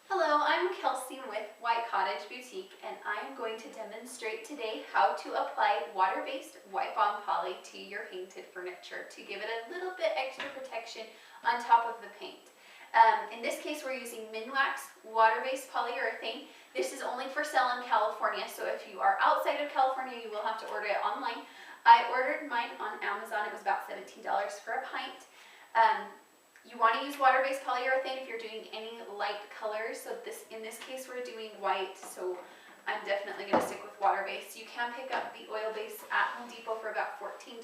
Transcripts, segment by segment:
Hello, I'm Kelsey with White Cottage Boutique, and I am going to demonstrate today how to apply water-based wipe-on poly to your painted furniture to give it a little bit extra protection on top of the paint. In this case, we're using Minwax water-based polyurethane. This is only for sale in California, so if you are outside of California, you will have to order it online. I ordered mine on Amazon. It was about $17 for a pint. You want to use water-based polyurethane if you're doing any light colors. So in this case, we're doing white, so I'm definitely going to stick with water-based. You can pick up the oil-based at Home Depot for about $14.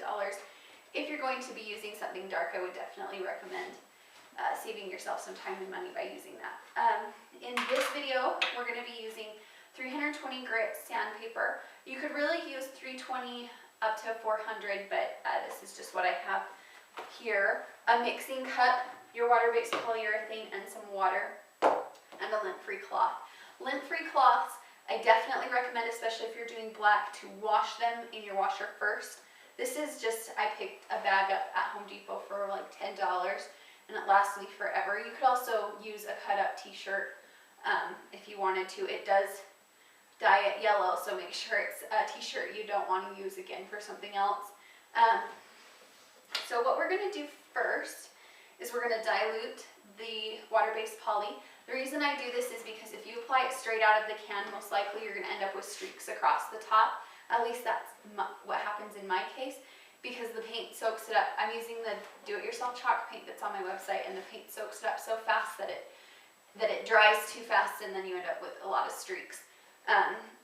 If you're going to be using something dark, I would definitely recommend saving yourself some time and money by using that. In this video, we're going to be using 320 grit sandpaper. You could really use 320 up to 400, but this is just what I have here. A mixing cup, your water-based polyurethane, and some water, and a lint-free cloth. Lint-free cloths, I definitely recommend, especially if you're doing black, to wash them in your washer first. This is just, I picked a bag up at Home Depot for like $10, and it lasts me forever. You could also use a cut-up t-shirt if you wanted to. It does dye it yellow, so make sure it's a t-shirt you don't want to use again for something else. So what we're going to do first is we're going to dilute the water-based poly. The reason I do this is because if you apply it straight out of the can, most likely you're going to end up with streaks across the top. At least that's what happens in my case, because the paint soaks it up. I'm using the do-it-yourself chalk paint that's on my website, and the paint soaks it up so fast that it dries too fast, and then you end up with a lot of streaks.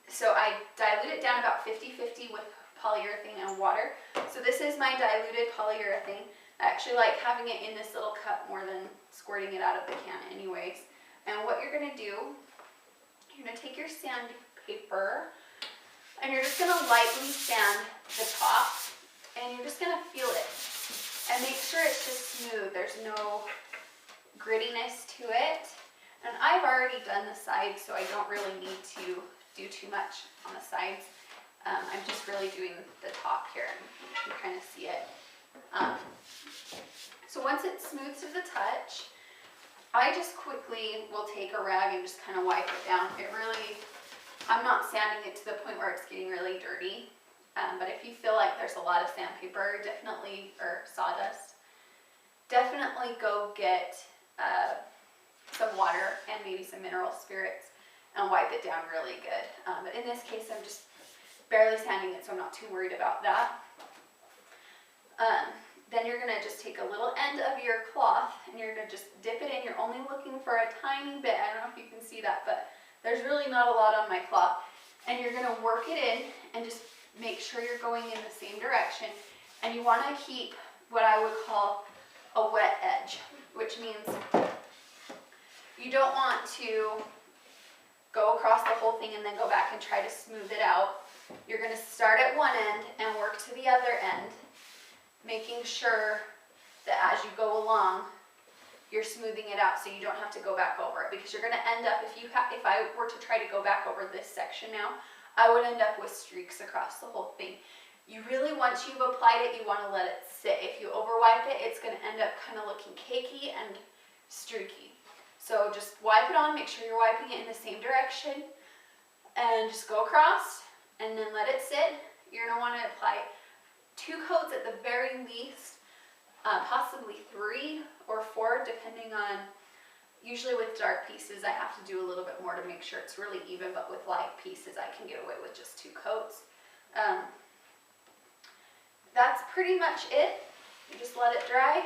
So I dilute it down about 50-50 with polyurethane and water. So this is my diluted polyurethane. I actually like having it in this little cup more than squirting it out of the can anyways. And what you're going to do, you're going to take your sandpaper and you're just going to lightly sand the top, and you're just going to feel it and make sure it's just smooth. There's no grittiness to it. And I've already done the sides, so I don't really need to do too much on the sides. I'm just really doing the top here, and you can kind of see it. So once it's smooth to the touch, I just quickly will take a rag and just kind of wipe it down. I'm not sanding it to the point where it's getting really dirty, but if you feel like there's a lot of sandpaper, or sawdust, definitely go get some water and maybe some mineral spirits and wipe it down really good. But in this case, I'm just barely sanding it, so I'm not too worried about that. Then you're going to just take a little end of your cloth and you're going to just dip it in. You're only looking for a tiny bit. I don't know if you can see that, but there's really not a lot on my cloth. And you're going to work it in and just make sure you're going in the same direction. And you want to keep what I would call a wet edge, which means you don't want to go across the whole thing and then go back and try to smooth it out. You're going to start at one end and work to the other end, making sure that as you go along, you're smoothing it out so you don't have to go back over it, because you're going to end up, if I were to try to go back over this section now, I would end up with streaks across the whole thing. You really, once you've applied it, you want to let it sit. If you overwipe it, it's going to end up kind of looking cakey and streaky. So just wipe it on, make sure you're wiping it in the same direction, and just go across and then let it sit. You're going to want to apply 2 coats at the very least, possibly 3 or 4, depending on, usually with dark pieces I have to do a little bit more to make sure it's really even, but with light pieces I can get away with just 2 coats. That's pretty much it. You just let it dry.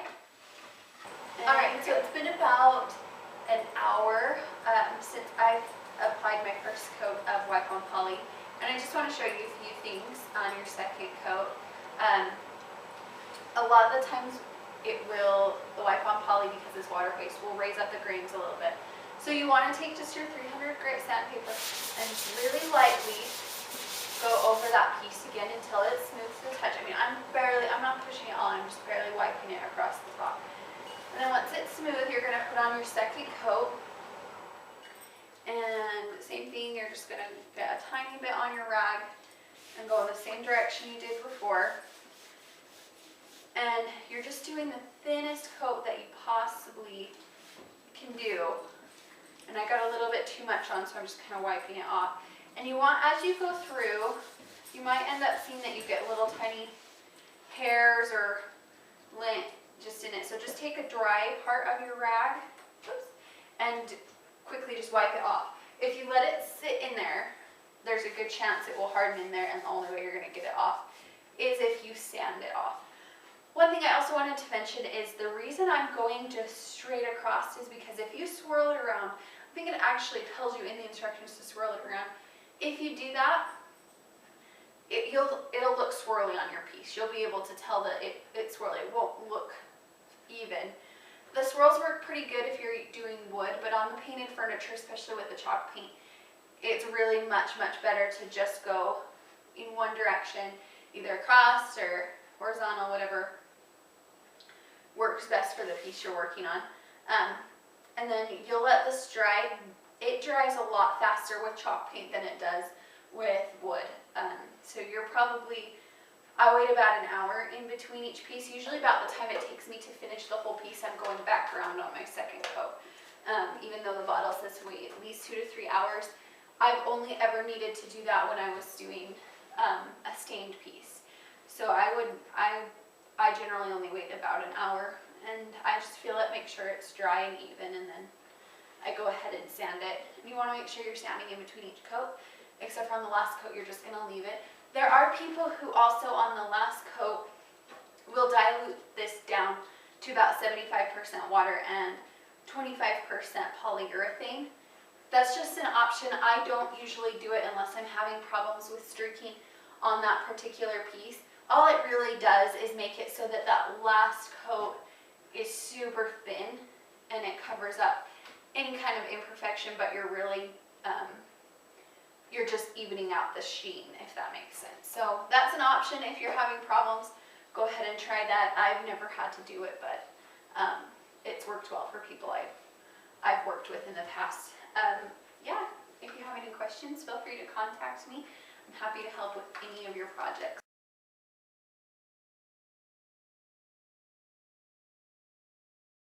Alright, so it's been about an hour since I've applied my first coat of wipe-on poly, and I just want to show you a few things on your second coat. A lot of the times the wipe-on poly, because it's water-based, will raise up the grains a little bit. So you want to take just your 300 grit sandpaper and just really lightly go over that piece again until it's smooth to the touch. I mean, I'm not pushing it all, I'm just barely wiping it across the top. And then once it's smooth, you're going to put on your second coat. And same thing, you're just going to get a tiny bit on your rag and go in the same direction you did before. And you're just doing the thinnest coat that you possibly can do. and I got a little bit too much on, so I'm just kind of wiping it off. And you want, as you go through, you might end up seeing that you get little tiny hairs or lint just in it. So just take a dry part of your rag, oops, and quickly just wipe it off. If you let it sit in there, there's a good chance it will harden in there, and the only way you're going to get it off is if you sand it off. One thing I also wanted to mention is the reason I'm going just straight across is because if you swirl it around, I think it actually tells you in the instructions to swirl it around. If you do that, it'll look swirly on your piece. You'll be able to tell that it's swirly. It won't look even. The swirls work pretty good if you're doing wood, but on the painted furniture, especially with the chalk paint, it's really much better to just go in one direction, either across or horizontal, whatever works best for the piece you're working on. And then you'll let this dry. It dries a lot faster with chalk paint than it does with wood. So you're probably, I wait about an hour in between each piece. Usually about the time it takes me to finish the whole piece, I'm going back around on my second coat. Even though the bottle says to wait at least 2 to 3 hours, I've only ever needed to do that when I was doing a stained piece. So I generally only wait about an hour, and I just feel it, make sure it's dry and even, and then I go ahead and sand it. And you want to make sure you're sanding in between each coat, except for on the last coat, you're just going to leave it. There are people who also on the last coat will dilute this down to about 75% water and 25% polyurethane. That's just an option. I don't usually do it unless I'm having problems with streaking on that particular piece. All it really does is make it so that that last coat is super thin and it covers up any kind of imperfection, but you're really, you're just evening out the sheen, if that makes sense. So that's an option if you're having problems. Go ahead and try that. I've never had to do it, but it's worked well for people I've worked with in the past. Yeah, if you have any questions, feel free to contact me. I'm happy to help with any of your projects.